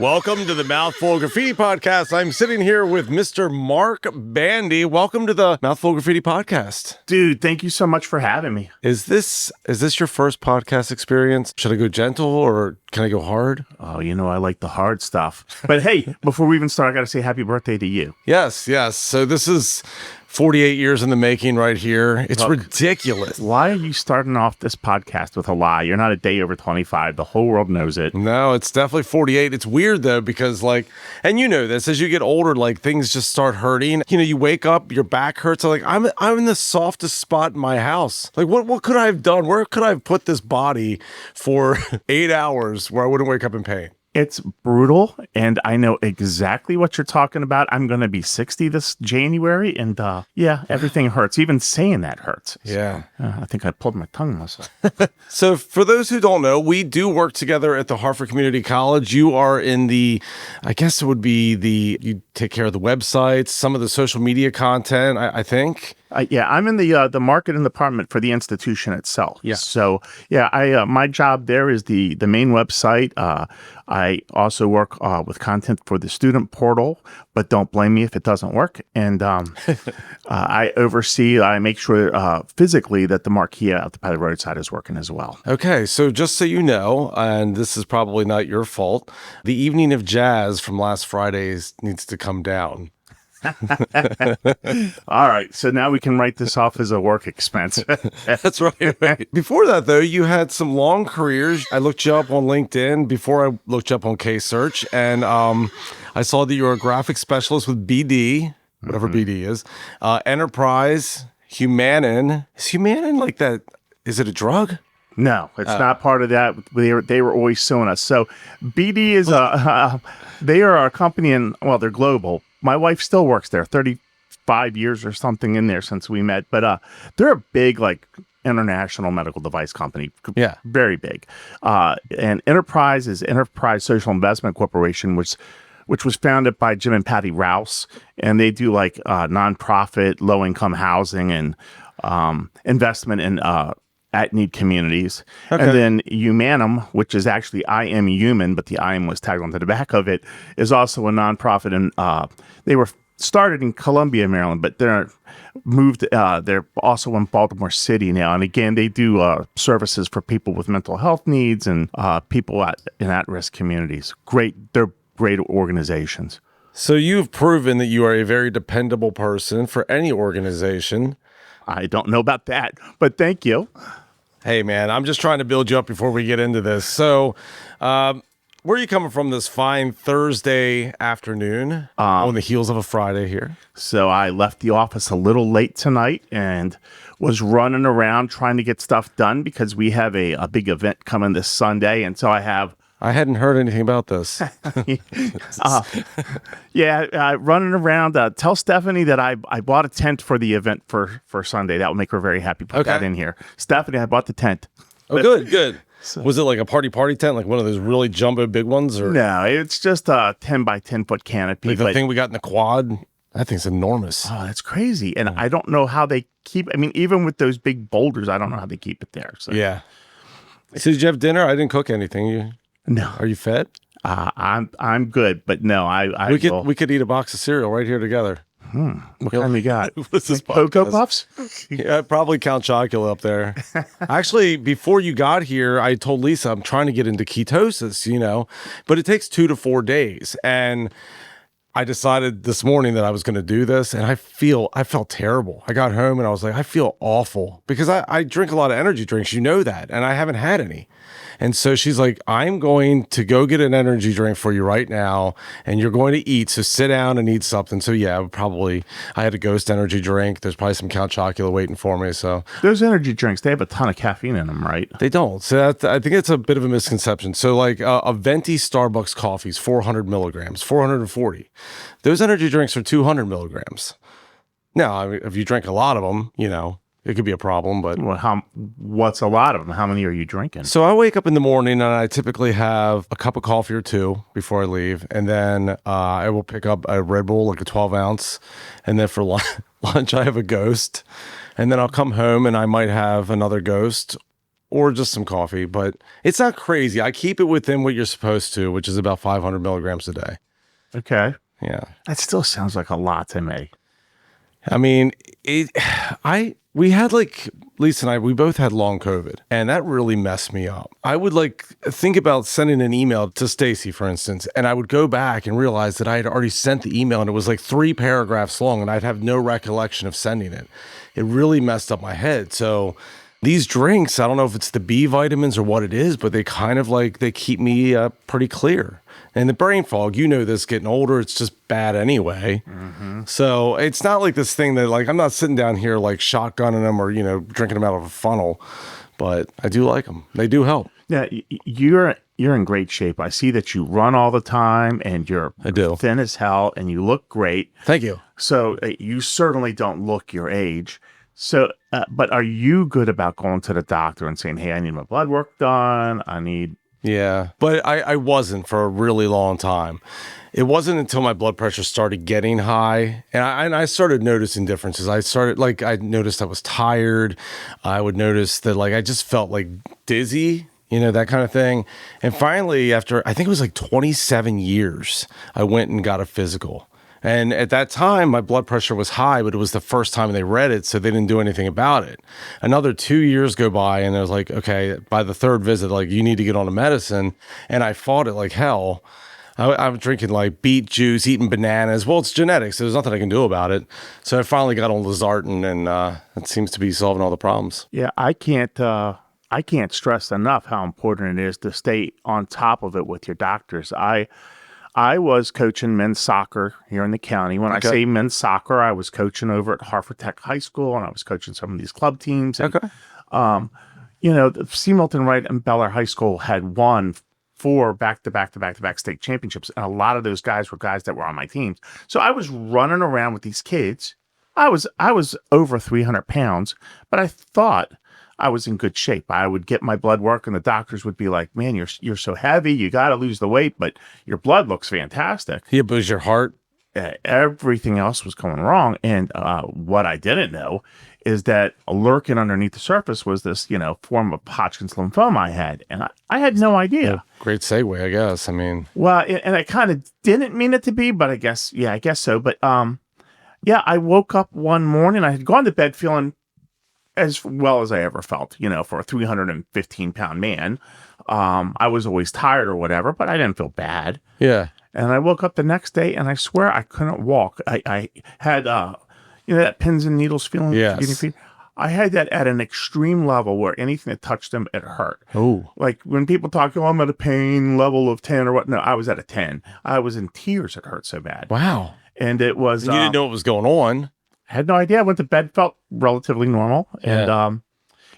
Welcome to the Mouthful Graffiti Podcast. I'm sitting here with Mr. Mark Bandy. Welcome to the Mouthful Graffiti Podcast. Dude, thank you so much for having me. Is this your first podcast experience? Should I go gentle or can I go hard? Oh, I like the hard stuff. But hey, before we even start, I got to say happy birthday to you. Yes. So this is 48 years in the making right here. It's ridiculous. Why are you starting off this podcast with a lie? You're not a day over 25. The whole world knows it. No, it's definitely 48. It's weird though, because and you know this, as you get older, things just start hurting. You wake up, your back hurts. I'm in the softest spot in my house. What could I have done? Where could I have put this body for 8 hours where I wouldn't wake up in pain? It's brutal, and I know exactly what you're talking about. I'm going to be 60 this January, and everything hurts. Even saying that hurts. Yeah. I think I pulled my tongue myself. So for those who don't know, we do work together at the Hartford Community College. You are in you take care of the websites, some of the social media content, I think. I'm in the marketing department for the institution itself. Yeah. So my job there is the main website. I also work with content for the student portal, but don't blame me if it doesn't work. And I make sure physically that the marquee out by the roadside is working as well. Okay, so just so you know, and this is probably not your fault, the evening of jazz from last Friday's needs to come down. All right, so now we can write this off as a work expense. That's right. Before that, though, you had some long careers. I looked you up on LinkedIn before I looked you up on K-Search, and I saw that you were a graphic specialist with BD, whatever BD is, Enterprise, Humanin. Is Humanin like that? Is it a drug? No, it's not part of that. They were always suing us. So BD is they are a company, and they're global. My wife still works there, 35 years or something in there since we met. But they're a big, international medical device company. Yeah. Very big. And Enterprise is Enterprise Social Investment Corporation, which was founded by Jim and Patty Rouse. And they do nonprofit, low-income housing and investment in at-need communities. Okay. And then Humanum, which is actually I Am Human, but the I Am was tagged onto the back of it, is also a nonprofit. And they were started in Columbia, Maryland, but they're also in Baltimore City now. And again, they do services for people with mental health needs and people in at-risk communities. They're great organizations. So you've proven that you are a very dependable person for any organization. I don't know about that, but thank you. Hey, man, I'm just trying to build you up before we get into this. So, where are you coming from this fine Thursday afternoon on the heels of a Friday here? So I left the office a little late tonight and was running around trying to get stuff done because we have a big event coming this Sunday. And so I hadn't heard anything about this. Running around. Tell Stephanie that I bought a tent for the event for Sunday. That will make her very happy. Put that in here. Stephanie, I bought the tent. Oh, good. So, was it like a party tent, like one of those really jumbo big ones? Or? No, it's just a 10 by 10 foot canopy. Like the thing we got in the quad? That thing's enormous. Oh, that's crazy. And I don't know how they keep, even with those big boulders, I don't know how they keep it there. So. Yeah. So did you have dinner? I didn't cook anything. No. Are you fed? I'm good, but no, we could eat a box of cereal right here together. What kind we got? What's this Cocoa Puffs? Yeah, probably Count Chocula up there. Actually, before you got here, I told Lisa I'm trying to get into ketosis, but it takes 2 to 4 days. And I decided this morning that I was going to do this, and I felt terrible. I got home and I was like, I feel awful because I drink a lot of energy drinks, that, and I haven't had any. And so she's like, I'm going to go get an energy drink for you right now, and you're going to eat. So sit down and eat something. So yeah, I had a Ghost energy drink. There's probably some Count Chocula waiting for me. So those energy drinks, they have a ton of caffeine in them, right? They don't. So I think it's a bit of a misconception. So a venti Starbucks coffee is 400 milligrams, 440. Those energy drinks are 200 milligrams. Now, if you drink a lot of them, it could be a problem, but... Well, what's a lot of them? How many are you drinking? So I wake up in the morning and I typically have a cup of coffee or two before I leave. And then I will pick up a Red Bull, like a 12 ounce. And then for lunch, I have a Ghost. And then I'll come home and I might have another Ghost or just some coffee, but it's not crazy. I keep it within what you're supposed to, which is about 500 milligrams a day. Okay. Yeah. That still sounds like a lot to me. I mean, we had like, Lisa and I, we both had long COVID, and that really messed me up. I would like think about sending an email to Stacy, for instance, and I would go back and realize that I had already sent the email and it was like 3 paragraphs long, and I'd have no recollection of sending it. It really messed up my head. So these drinks, I don't know if it's the B vitamins or what it is, but they kind of like, they keep me pretty clear. And the brain fog, you know this, getting older, it's just bad anyway. Mm-hmm. So it's not like this thing that like, I'm not sitting down here like shotgunning them or, drinking them out of a funnel, but I do like them. They do help. Yeah, you're in great shape. I see that you run all the time and you're thin as hell and you look great. Thank you. So you certainly don't look your age. So, but are you good about going to the doctor and saying, hey, I need my blood work done. Yeah, but I wasn't for a really long time. It wasn't until my blood pressure started getting high and I started noticing differences. I noticed I was tired. I would notice that like I just felt like dizzy, that kind of thing. And finally, after I think it was like 27 years, I went and got a physical. And at that time, my blood pressure was high, but it was the first time they read it, so they didn't do anything about it. Another 2 years go by, and I was like, okay, by the third visit, like, you need to get on a medicine. And I fought it like hell. I'm drinking like beet juice, eating bananas. Well, it's genetics. So there's nothing I can do about it. So I finally got on Lizartan, and it seems to be solving all the problems. Yeah, I can't stress enough how important it is to stay on top of it with your doctors. I was coaching men's soccer here in the county. When I say men's soccer, I was coaching over at Hartford Tech High School, and I was coaching some of these club teams. And, C. Milton Wright and Bel Air High School had won 4 back-to-back state championships, and a lot of those guys were guys that were on my teams. So I was running around with these kids. I was over 300 pounds, but I thought I was in good shape. I would get my blood work and the doctors would be like, man, you're so heavy. You got to lose the weight, but your blood looks fantastic. Yeah, but was your heart? Everything else was going wrong. And what I didn't know is that lurking underneath the surface was this, form of Hodgkin's lymphoma I had. And I had no idea. Yeah, great segue, I guess. I mean. Well, and I kind of didn't mean it to be, but I guess so. But I woke up one morning. I had gone to bed feeling as well as I ever felt, for a 315-pound man. I was always tired or whatever, but I didn't feel bad. Yeah. And I woke up the next day and I swear I couldn't walk. I had, that pins and needles feeling. Yes. I had that at an extreme level where anything that touched them, it hurt. Oh. Like when people talk, I'm at a pain level of 10 or what. No, I was at a 10. I was in tears. It hurt so bad. Wow. And it was. You didn't know what was going on. Had no idea. I went to bed, felt relatively normal. And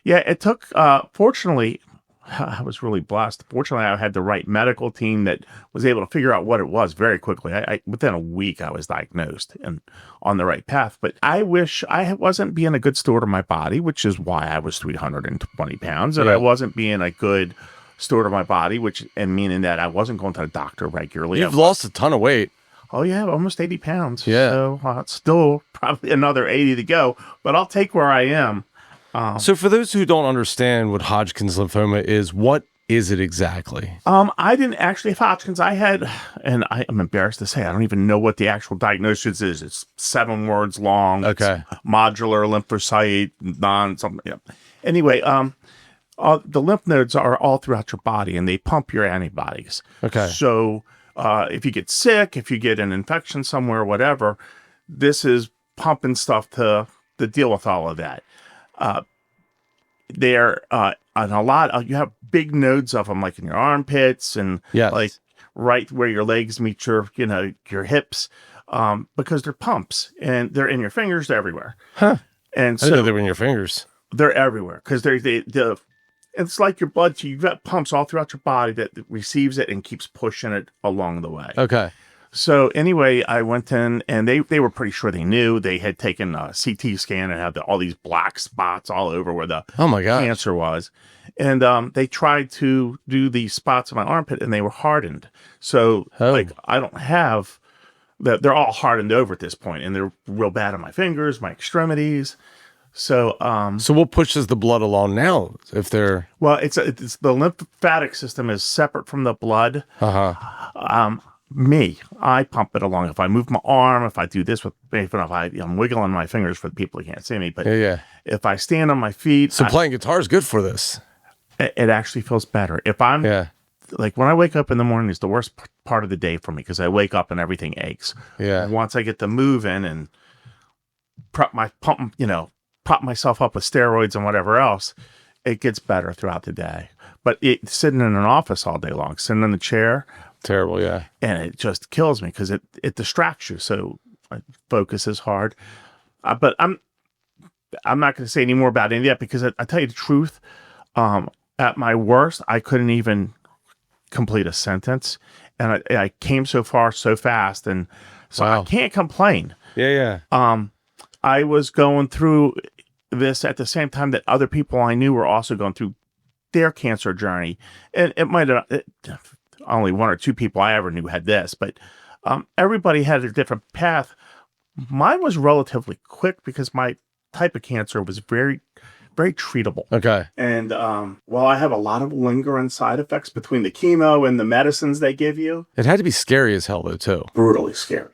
it took, fortunately, I was really blessed. Fortunately, I had the right medical team that was able to figure out what it was very quickly. Within a week, I was diagnosed and on the right path. But I wish I wasn't being a good steward of my body, which is why I was 320 pounds. And I wasn't being a good steward of my body, and meaning that I wasn't going to the doctor regularly. You've lost a ton of weight. Oh, yeah, almost 80 pounds. Yeah. So it's still probably another 80 to go, but I'll take where I am. So for those who don't understand what Hodgkin's lymphoma is, what is it exactly? I didn't actually have Hodgkin's. I had, and I'm embarrassed to say, I don't even know what the actual diagnosis is. It's 7 words long. Okay. It's modular lymphocyte, something. Yeah. Anyway, the lymph nodes are all throughout your body, and they pump your antibodies. Okay. So if you get sick, if you get an infection somewhere, whatever, this is pumping stuff to deal with all of that. They're and a lot. You have big nodes of them, like in your armpits and like right where your legs meet your hips, because they're pumps and they're in your fingers. They're everywhere. Huh. And I didn't know they were in your fingers. They're everywhere because it's like your blood. So you've got pumps all throughout your body that receives it and keeps pushing it along the way. Okay. So anyway, I went in and they were pretty sure they knew. They had taken a CT scan and had all these black spots all over where the cancer was. And they tried to do the spots in my armpit and they were hardened. So I don't have that. They're all hardened over at this point and they're real bad on my fingers, my extremities. So, So what pushes the blood along now? If they're well, it's the lymphatic system is separate from the blood. I pump it along. If I move my arm, if I do this with, if I'm wiggling my fingers for the people who can't see me, but yeah. if I stand on my feet, So playing guitar is good for this. it actually feels better. If I'm like when I wake up in the morning is the worst part of the day for me because I wake up and everything aches. Yeah. And once I get to moving and prop myself up with steroids and whatever else, it gets better throughout the day. But sitting in an office all day long, sitting in the chair, Terrible, yeah. and it just kills me because it distracts you. So focus is hard. But I'm not going to say any more about any of that because I tell you the truth. At my worst, I couldn't even complete a sentence, and I came so far so fast, and so I can't complain. Yeah. I was going through this at the same time that other people I knew were also going through their cancer journey, and it might have only one or two people I ever knew had this, but everybody had a different path. Mine was relatively quick because my type of cancer was very, very treatable. Okay. And well, I have a lot of lingering side effects between the chemo and the medicines they give you. It had to be scary as hell though too. Brutally scary.